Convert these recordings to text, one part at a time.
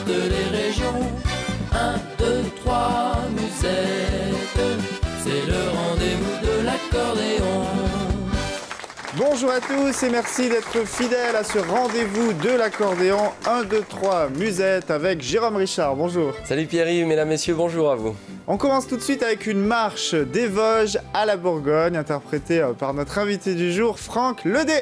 de les régions. 1, 2, 3, musette, c'est le rendez-vous de l'accordéon. Bonjour à tous et merci d'être fidèles à ce rendez-vous de l'accordéon 1, 2, 3, musette avec Jérôme Richard. Bonjour. Salut Pierre-Yves, mesdames, messieurs, bonjour à vous. On commence tout de suite avec une marche des Vosges à la Bourgogne, interprétée par notre invité du jour, Franck Ledé.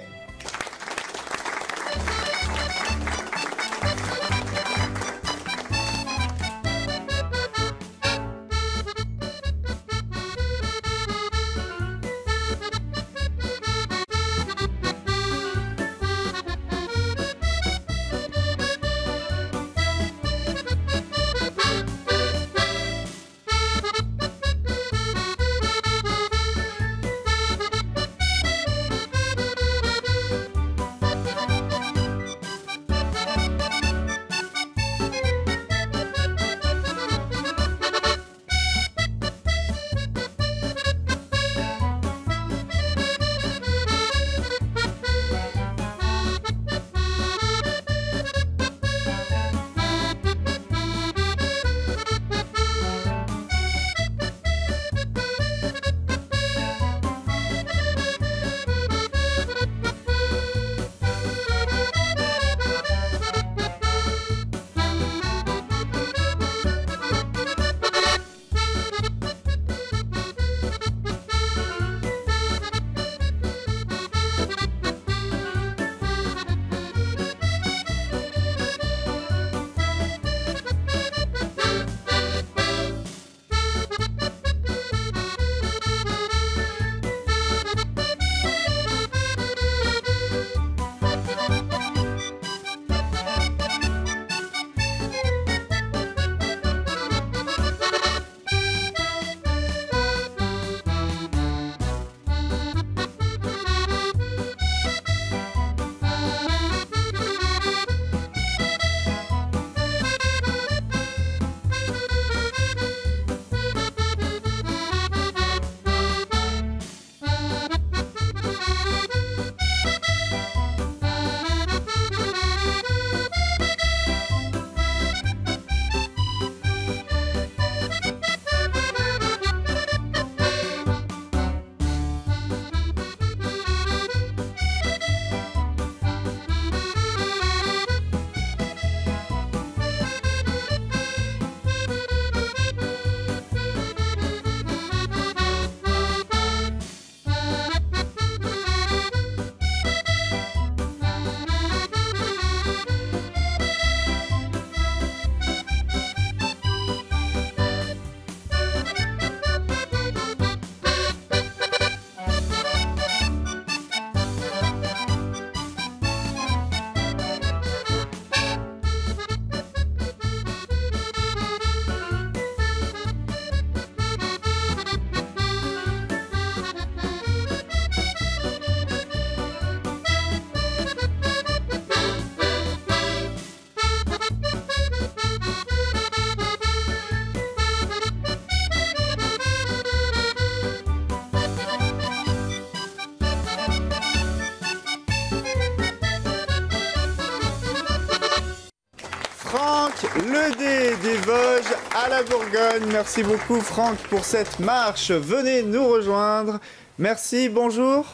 Ledé des Vosges à la Bourgogne. Merci beaucoup Franck pour cette marche. Venez nous rejoindre. Merci, bonjour.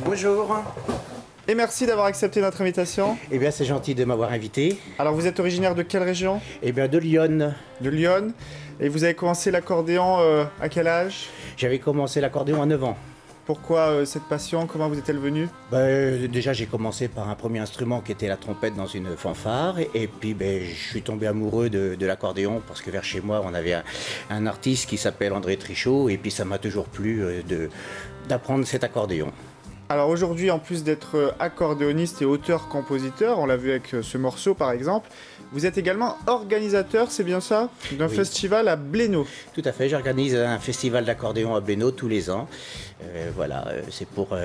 Bonjour. Et merci d'avoir accepté notre invitation. Eh bien, c'est gentil de m'avoir invité. Alors, vous êtes originaire de quelle région? Eh bien, de Lyon. De Lyon. Et vous avez commencé l'accordéon à quel âge? J'avais commencé l'accordéon à 9 ans. Pourquoi cette passion? Comment vous est-elle venue? Déjà, j'ai commencé par un premier instrument qui était la trompette dans une fanfare. Et puis, je suis tombé amoureux de l'accordéon parce que vers chez moi, on avait un artiste qui s'appelle André Trichot. Et puis, ça m'a toujours plu d'apprendre cet accordéon. Alors aujourd'hui, en plus d'être accordéoniste et auteur-compositeur, on l'a vu avec ce morceau par exemple, vous êtes également organisateur, c'est bien ça, d'un festival à Blénaud. Tout à fait, j'organise un festival d'accordéon à Blénaud tous les ans. C'est pour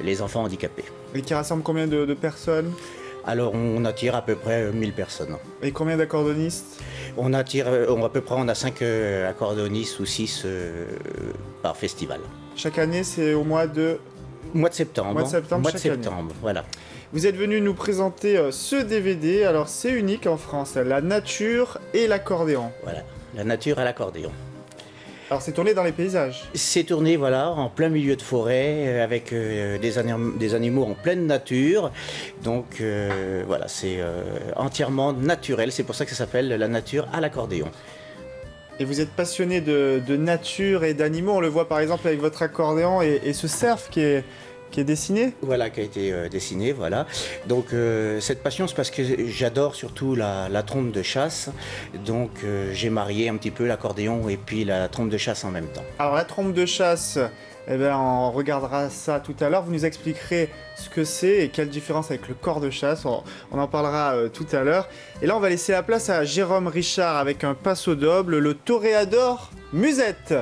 les enfants handicapés. Et qui rassemble combien de personnes? Alors on attire à peu près 1000 personnes. Et combien d'accordéonistes? On attire à peu près 5 accordéonistes ou 6 par festival. Chaque année c'est au mois de Mois de septembre. Mois de septembre, Mois de chaque année. septembre, voilà. Vous êtes venu nous présenter ce DVD, alors c'est unique en France, la nature et l'accordéon. Voilà, la nature à l'accordéon. Alors c'est tourné dans les paysages. C'est tourné voilà, en plein milieu de forêt, avec des animaux en pleine nature. Donc voilà, c'est entièrement naturel. C'est pour ça que ça s'appelle la nature à l'accordéon. Et vous êtes passionné de nature et d'animaux, on le voit par exemple avec votre accordéon et ce cerf qui est dessiné. Voilà, qui a été dessiné, voilà. Donc cette passion, c'est parce que j'adore surtout la trompe de chasse. Donc j'ai marié un petit peu l'accordéon et puis la trompe de chasse en même temps. Alors la trompe de chasse, eh ben, on regardera ça tout à l'heure. Vous nous expliquerez ce que c'est et quelle différence avec le corps de chasse. On en parlera tout à l'heure. Et là, on va laisser la place à Jérôme Richard avec un passo doble, le toréador musette.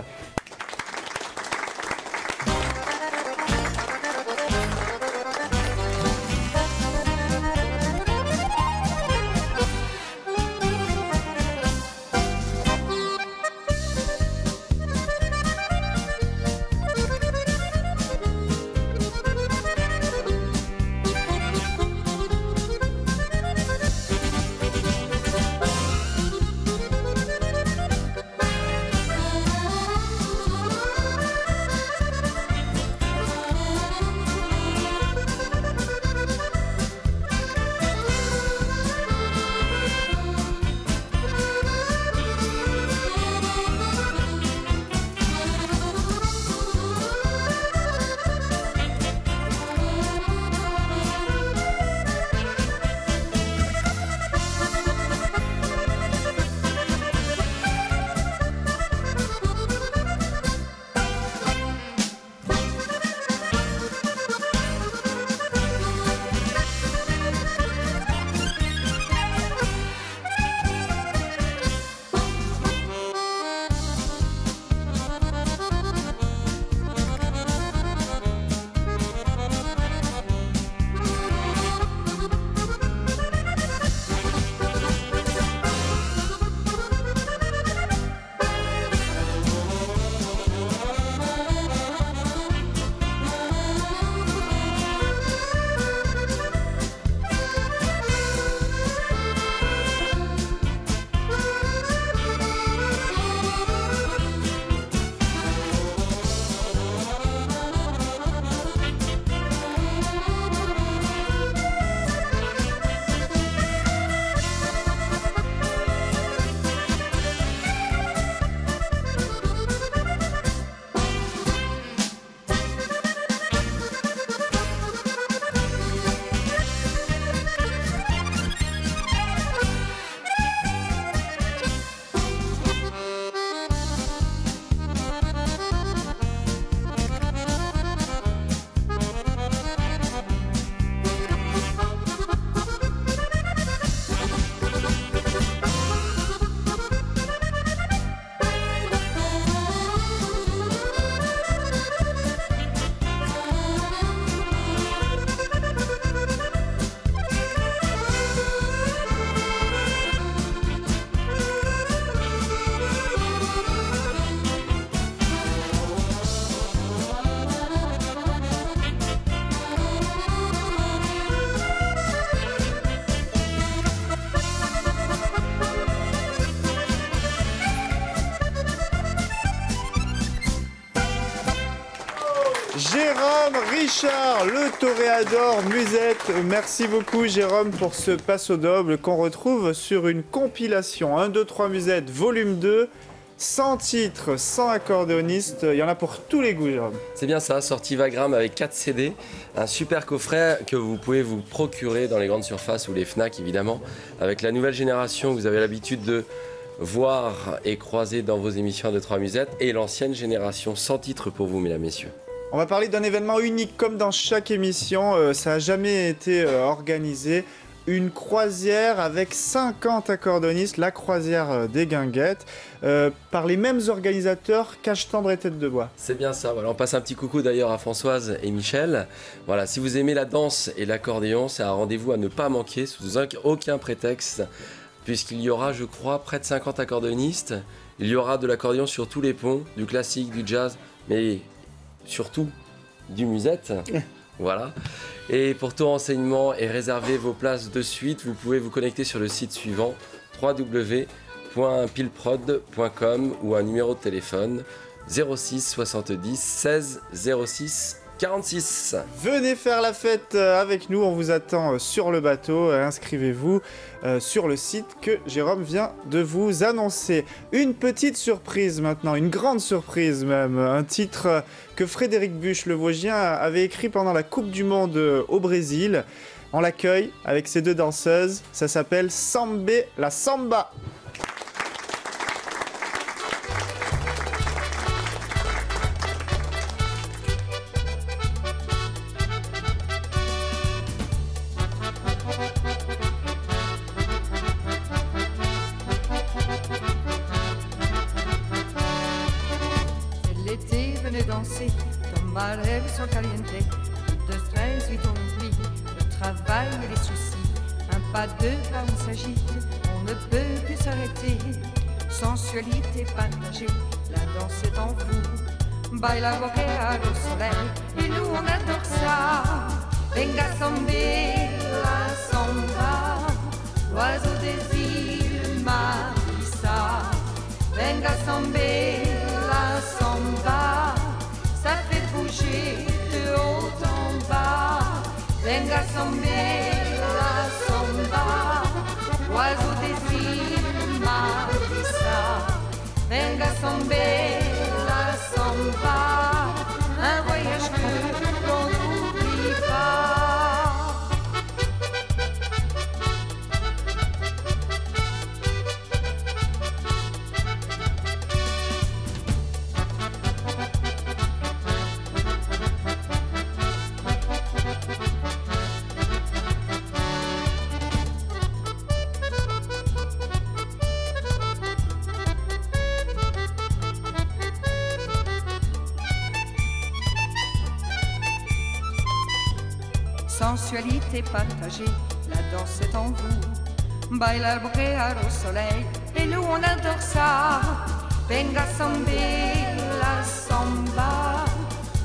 Jérôme Richard, le toréador musette. Merci beaucoup Jérôme pour ce passo doble qu'on retrouve sur une compilation 1, 2, 3 musette volume 2. 100 titres, 100 accordéonistes, il y en a pour tous les goûts, Jérôme. C'est bien ça, sorti Vagram avec 4 CD, un super coffret que vous pouvez vous procurer dans les grandes surfaces ou les Fnac évidemment, avec la nouvelle génération que vous avez l'habitude de voir et croiser dans vos émissions de 3 musettes et l'ancienne génération, 100 titres pour vous mesdames, messieurs. On va parler d'un événement unique comme dans chaque émission, ça n'a jamais été organisé. Une croisière avec 50 accordéonistes, la croisière des Guinguettes, par les mêmes organisateurs Cache Tendre et Tête de Bois. C'est bien ça, voilà. On passe un petit coucou d'ailleurs à Françoise et Michel. Voilà, si vous aimez la danse et l'accordéon, c'est un rendez-vous à ne pas manquer sous aucun prétexte, puisqu'il y aura, je crois, près de 50 accordéonistes. Il y aura de l'accordéon sur tous les ponts, du classique, du jazz, mais surtout du Musette. Voilà. Et pour tout renseignement et réserver vos places de suite, vous pouvez vous connecter sur le site suivant www.pilprod.com ou un numéro de téléphone 06 70 16 06 46. Venez faire la fête avec nous, on vous attend sur le bateau. Inscrivez-vous sur le site que Jérôme vient de vous annoncer. Une petite surprise maintenant, une grande surprise même. Un titre que Frédéric Buche, le Vosgien, avait écrit pendant la Coupe du Monde au Brésil. On l'accueille avec ses deux danseuses. Ça s'appelle Sambé la Samba. Tomba sur caliente, de stress vite on oublie le travail et les soucis. Un pas, deux pas, on s'agite, on ne peut plus s'arrêter. Sensualité partagée, la danse est en vous. Baila boquear au soleil, et nous on adore ça. Venga samber la samba, l'oiseau des îles Marissa. Venga samber la samba. Ça fait bouger de haut en bas. Venga samber la samba, l'oiseau des îles Marissa. Venga samber la samba, un voyage que l'on n'oublie pas. Sensualité partagée, la danse est en vous. Baila boquear au soleil, et nous on adore ça. Venga samber la samba,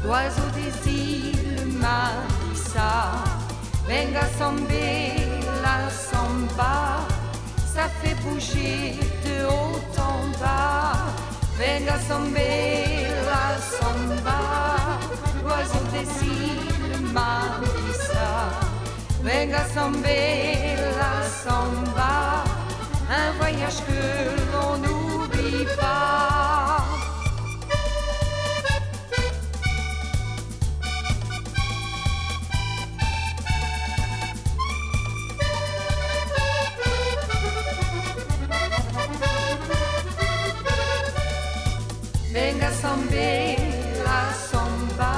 l'oiseau des îles Marissa. Venga samber la samba, ça fait bouger de haut en bas. Venga samber la samba, l'oiseau des îles Marissa. Venga samber la samba, un voyage que l'on n'oublie pas. Venga samber la samba,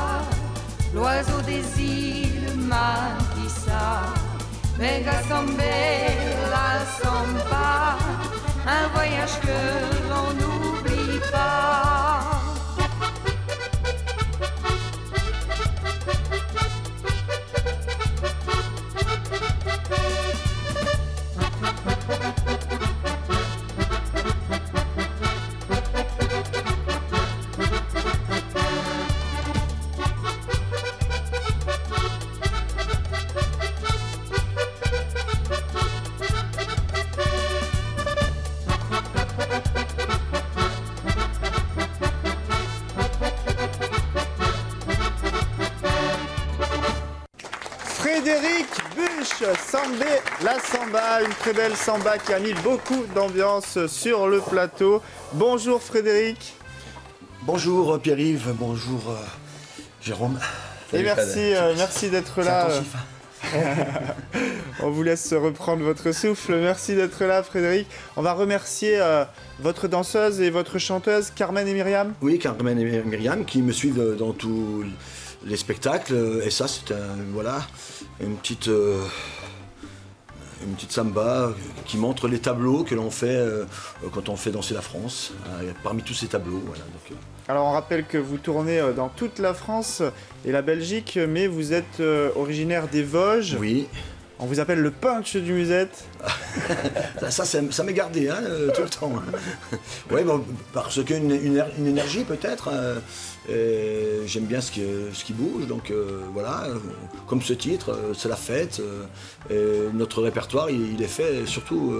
l'oiseau des îles Marissa. Venga samber la samba, un voyage que l'on n'oublie pas. Frédéric Buche, Sambé la Samba, une très belle samba qui a mis beaucoup d'ambiance sur le plateau. Bonjour Frédéric. Bonjour Pierre-Yves, bonjour Jérôme. Et merci d'être là. On vous laisse reprendre votre souffle. Merci d'être là Frédéric. On va remercier votre danseuse et votre chanteuse Carmen et Myriam. Oui, Carmen et Myriam qui me suivent dans tous les spectacles. Et ça, c'est une petite samba qui montre les tableaux que l'on fait quand on fait danser la France. Parmi tous ces tableaux, voilà. Donc, Alors on rappelle que vous tournez dans toute la France et la Belgique, mais vous êtes originaire des Vosges. oui. On vous appelle le punch du musette. Ça m'est gardé tout le temps. Oui, bon, parce qu'une énergie peut-être. J'aime bien ce qui bouge, donc voilà. Comme ce titre, c'est la fête. Notre répertoire, il est fait surtout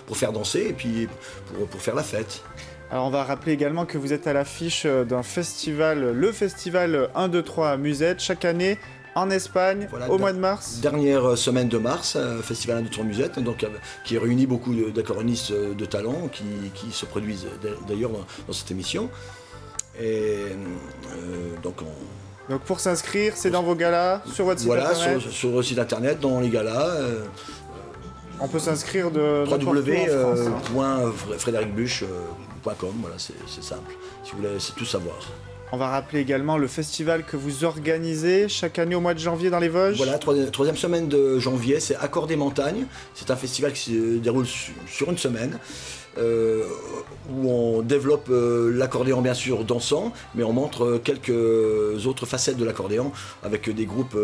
pour faire danser et puis pour faire la fête. Alors on va rappeler également que vous êtes à l'affiche d'un festival, le festival 1, 2, 3 Musette, chaque année en Espagne, voilà, au mois de mars. Dernière semaine de mars, festival 1, 2, 3 Musette, donc, qui réunit beaucoup d'accordéonistes de talent qui se produisent d'ailleurs dans cette émission. Et donc pour s'inscrire, c'est dans vos galas, sur votre site internet. Voilà, sur le site internet, dans les galas. On peut s'inscrire de www.frédéricbuche.com, voilà, c'est simple, si vous voulez tout savoir. On va rappeler également le festival que vous organisez chaque année au mois de janvier dans les Vosges. Voilà, troisième semaine de janvier, c'est Accords des Montagnes. C'est un festival qui se déroule sur une semaine, où on développe l'accordéon bien sûr dansant, mais on montre quelques autres facettes de l'accordéon avec des groupes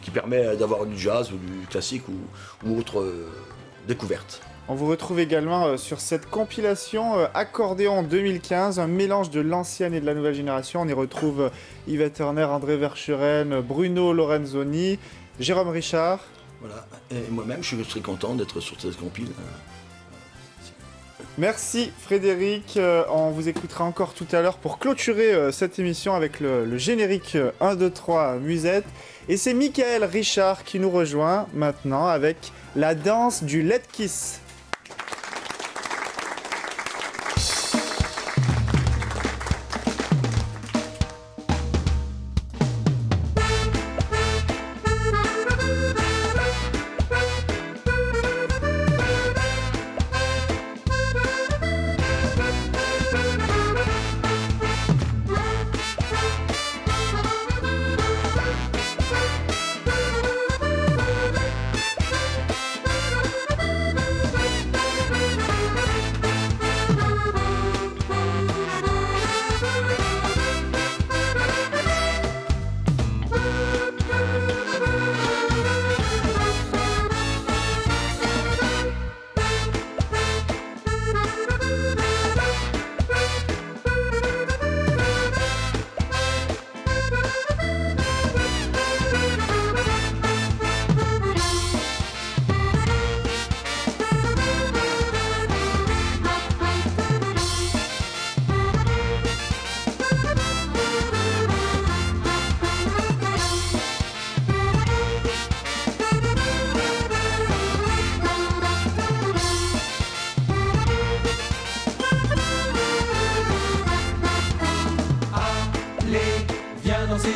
qui permet d'avoir du jazz ou du classique ou autre découverte. On vous retrouve également sur cette compilation Accordéon 2015, un mélange de l'ancienne et de la nouvelle génération. On y retrouve Yvette Horner, André Verschuren, Bruno Lorenzoni, Jérôme Richard. Voilà, et moi-même je suis très content d'être sur cette compile. Merci Frédéric, on vous écoutera encore tout à l'heure pour clôturer cette émission avec le générique 1, 2, 3 Musette. Et c'est Michael Richard qui nous rejoint maintenant avec la danse du Let Kiss.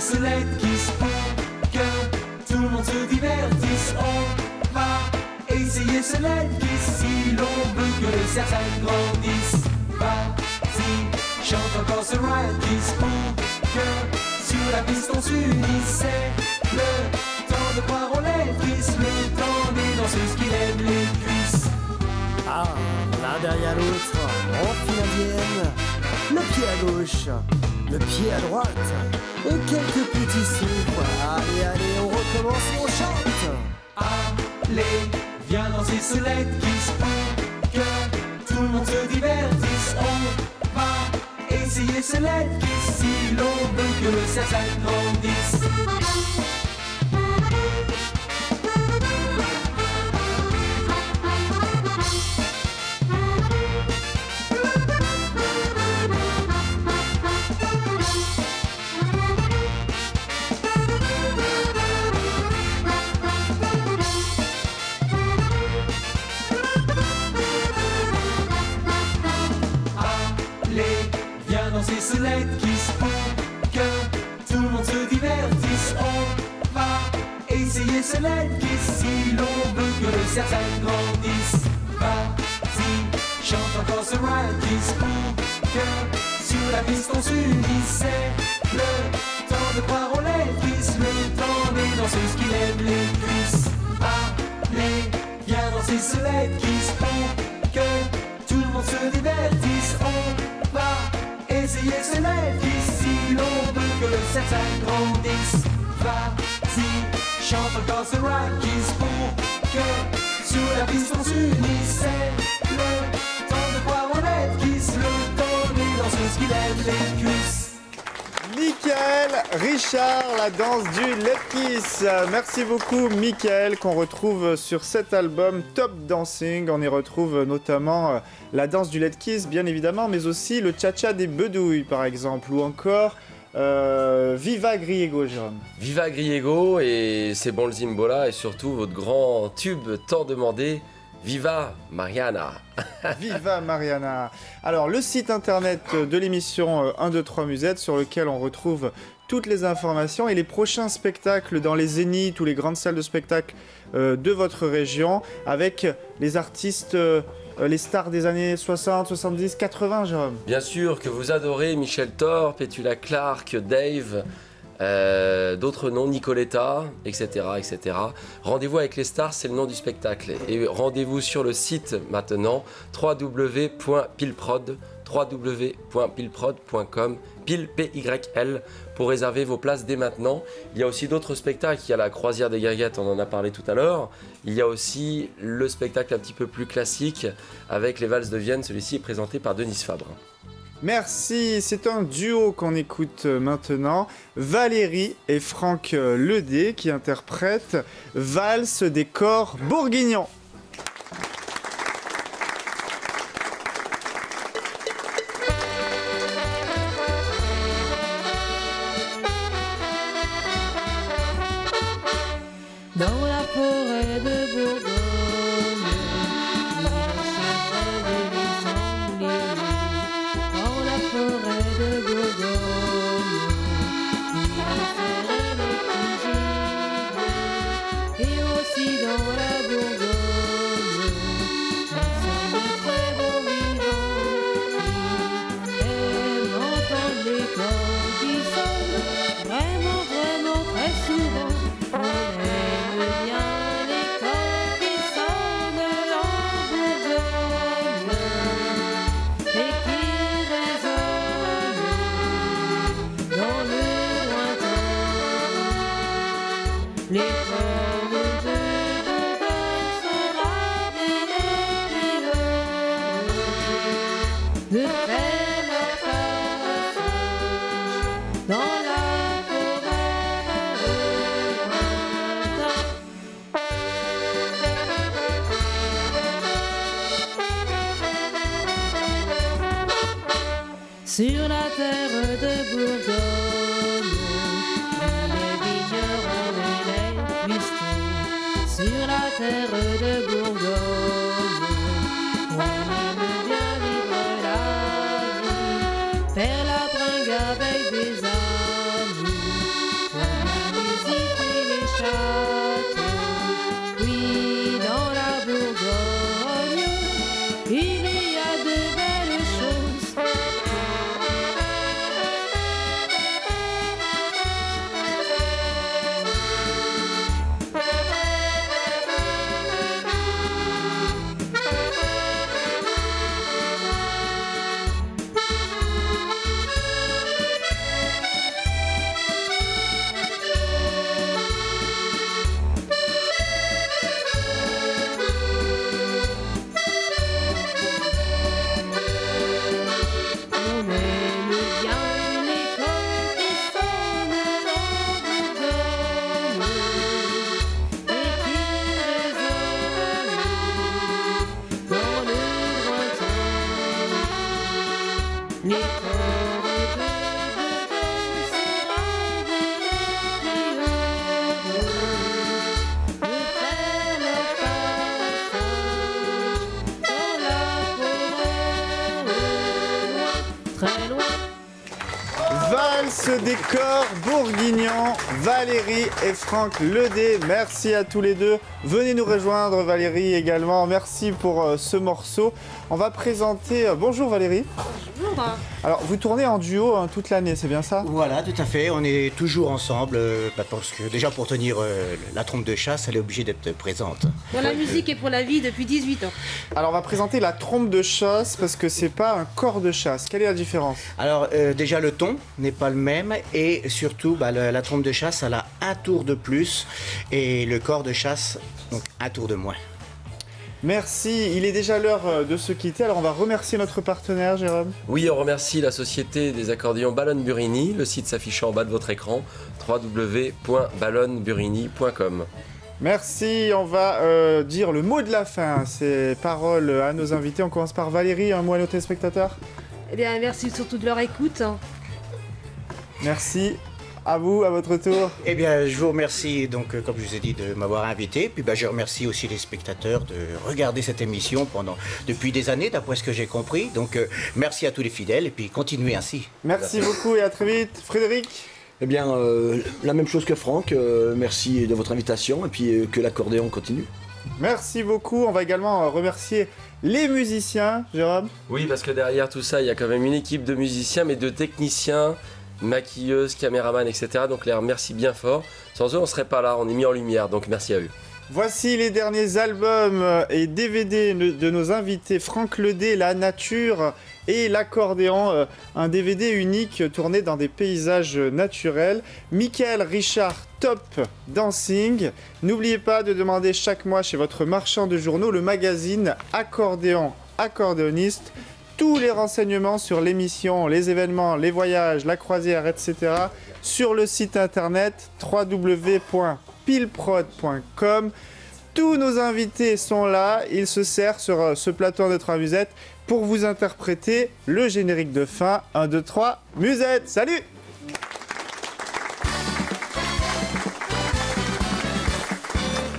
ce Let Kiss pour que tout le monde se divertisse. On va essayer ce Let Kiss si l'on veut que le cercle grandisse. Vas-y, chante encore ce Let Kiss pour que sur la piste on s'unisse. C'est le temps de croire au Let Kiss, le temps des danseuses qui aiment les cuisses. Ah, l'un derrière l'autre, on fait indienne. Le pied à gauche, le pied à droite, et quelques petits souffles. Allez, allez, on recommence, on chante. Allez, viens danser ce Let Kiss pour que tout le monde se divertisse. On va essayer ce Let Kiss si l'on veut que le cercle grandisse. Danser ce Let Kiss pour que tout le monde se divertisse. On va essayer ce Let Kiss si l'on veut que le cercle grandisse. Vas-y, chante encore ce Let Kiss pour que sur la piste on s'unisse. C'est le temps de croire au Let Kiss, le temps des danseuses qui aiment les cuisses. Allez, viens danser ce Let Kiss pour que tout le monde se divertisse. On va essayer ce Let Kiss si l'on veut que le cercle grandisse. Vas-y, chante encore ce Rockies pour que sur la piste on s'unisse. C'est le temps de voir honnête qui se le donne et danseuse qui lève les cuisses. Michael Richard, la danse du Let Kiss. Merci beaucoup Michael, qu'on retrouve sur cet album Top Dancing. On y retrouve notamment la danse du Let Kiss, bien évidemment, mais aussi le cha-cha des Bedouilles par exemple, ou encore Viva Griego, Jérôme. Viva Griego et c'est bon le Zimbola et surtout votre grand tube tant demandé, Viva Mariana. Viva Mariana. Alors le site internet de l'émission 1, 2, 3 Musette sur lequel on retrouve toutes les informations et les prochains spectacles dans les zéniths ou les grandes salles de spectacle de votre région avec les artistes, les stars des années 60, 70, 80, Jérôme. Bien sûr que vous adorez Michel Thorpe, Petula Clark, Dave, d'autres noms, Nicoletta, etc., etc. Rendez-vous avec les stars, c'est le nom du spectacle. Et rendez-vous sur le site maintenant, www.pilprod.com, pile PYL, pour réserver vos places dès maintenant. Il y a aussi d'autres spectacles. Il y a la Croisière des Guinguettes, on en a parlé tout à l'heure. Il y a aussi le spectacle un petit peu plus classique avec les Valses de Vienne. Celui-ci est présenté par Denise Fabre. Merci, c'est un duo qu'on écoute maintenant, Valérie et Franck Ledé qui interprètent Valse des corps bourguignons. Dans la forêt de Bourgogne, dans la forêt de Bourgogne, et aussi dans la Bourgogne, nous sommes de très bons vivants qui aiment entendre les corps qui sonnent vraiment, vraiment très souvent. On aime bien les corps qui sonnent en Bourgogne et qui résonnent dans le lointain. Les corps de Bourgogne sont ravis et heureux de faire leur passage dans la sur la terre de Bourgogne, les vignerons et les cuistots. Sur la terre de Bourgogne, on aime bien vivre la vie, faire la bringue avec des amis, on aime visiter les châteaux. Oui, dans la Bourgogne, il y a de belles choses. Valse des corps bourguignons, Valérie et Franck Ledé. Merci à tous les deux. Venez nous rejoindre, Valérie également. Merci pour ce morceau. On va présenter... Bonjour Valérie. Bonjour. Alors, vous tournez en duo hein, toute l'année, c'est bien ça? Voilà, tout à fait. On est toujours ensemble parce que déjà pour tenir la trompe de chasse, elle est obligée d'être présente. Pour la musique et pour la vie depuis 18 ans. Alors, on va présenter la trompe de chasse parce que c'est pas un corps de chasse. Quelle est la différence? Alors déjà le ton n'est pas le même et surtout la trompe de chasse elle a un tour de plus et le corps de chasse donc un tour de moins. Merci, il est déjà l'heure de se quitter. Alors, on va remercier notre partenaire, Jérôme. Oui, on remercie la société des accordéons Ballon Burini. Le site s'affiche en bas de votre écran, www.ballonburini.com. Merci, on va dire le mot de la fin. C'est parole à nos invités. On commence par Valérie, un mot à nos téléspectateurs. Eh bien, merci surtout de leur écoute. Merci. À vous, à votre tour. Eh bien, je vous remercie, donc, comme je vous ai dit, de m'avoir invité. Puis, je remercie aussi les spectateurs de regarder cette émission depuis des années, d'après ce que j'ai compris. Donc, merci à tous les fidèles et puis continuez ainsi. Merci beaucoup et à très vite. Frédéric? Eh bien, la même chose que Franck. Merci de votre invitation et puis que l'accordéon continue. Merci beaucoup. On va également remercier les musiciens, Jérôme. Oui, parce que derrière tout ça, il y a quand même une équipe de musiciens, mais de techniciens, maquilleuses, caméramans, etc. Donc les remercie bien fort. Sans eux, on ne serait pas là, on est mis en lumière, donc merci à eux. Voici les derniers albums et DVD de nos invités. Franck Ledé, La Nature et l'accordéon, un DVD unique tourné dans des paysages naturels. Michael Richard, Top Dancing. N'oubliez pas de demander chaque mois chez votre marchand de journaux le magazine Accordéon Accordéoniste. Tous les renseignements sur l'émission, les événements, les voyages, la croisière, etc. sur le site internet www.pilprod.com. Tous nos invités sont là. Ils se serrent sur ce plateau de 3 musettes pour vous interpréter le générique de fin. 1, 2, 3, musette. Salut!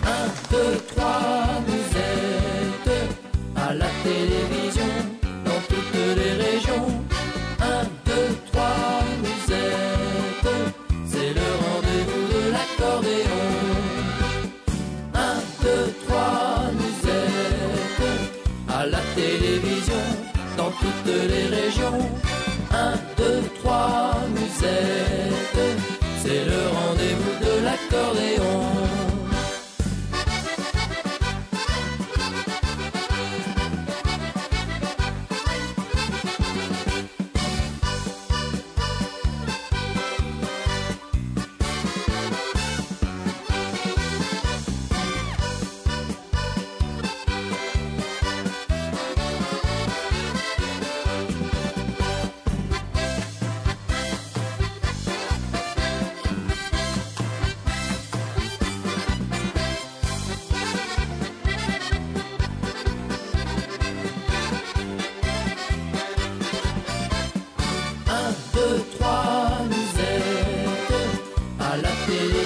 1, 2, 3, musette à la télévision dans toutes les régions. 1, 2, 3, musette, c'est le rendez-vous de l'accordéon. 1, 2, 3, musette à la télévision dans toutes les régions. 1, 2, 3, musette, c'est le rendez-vous de l'accordéon. À la télé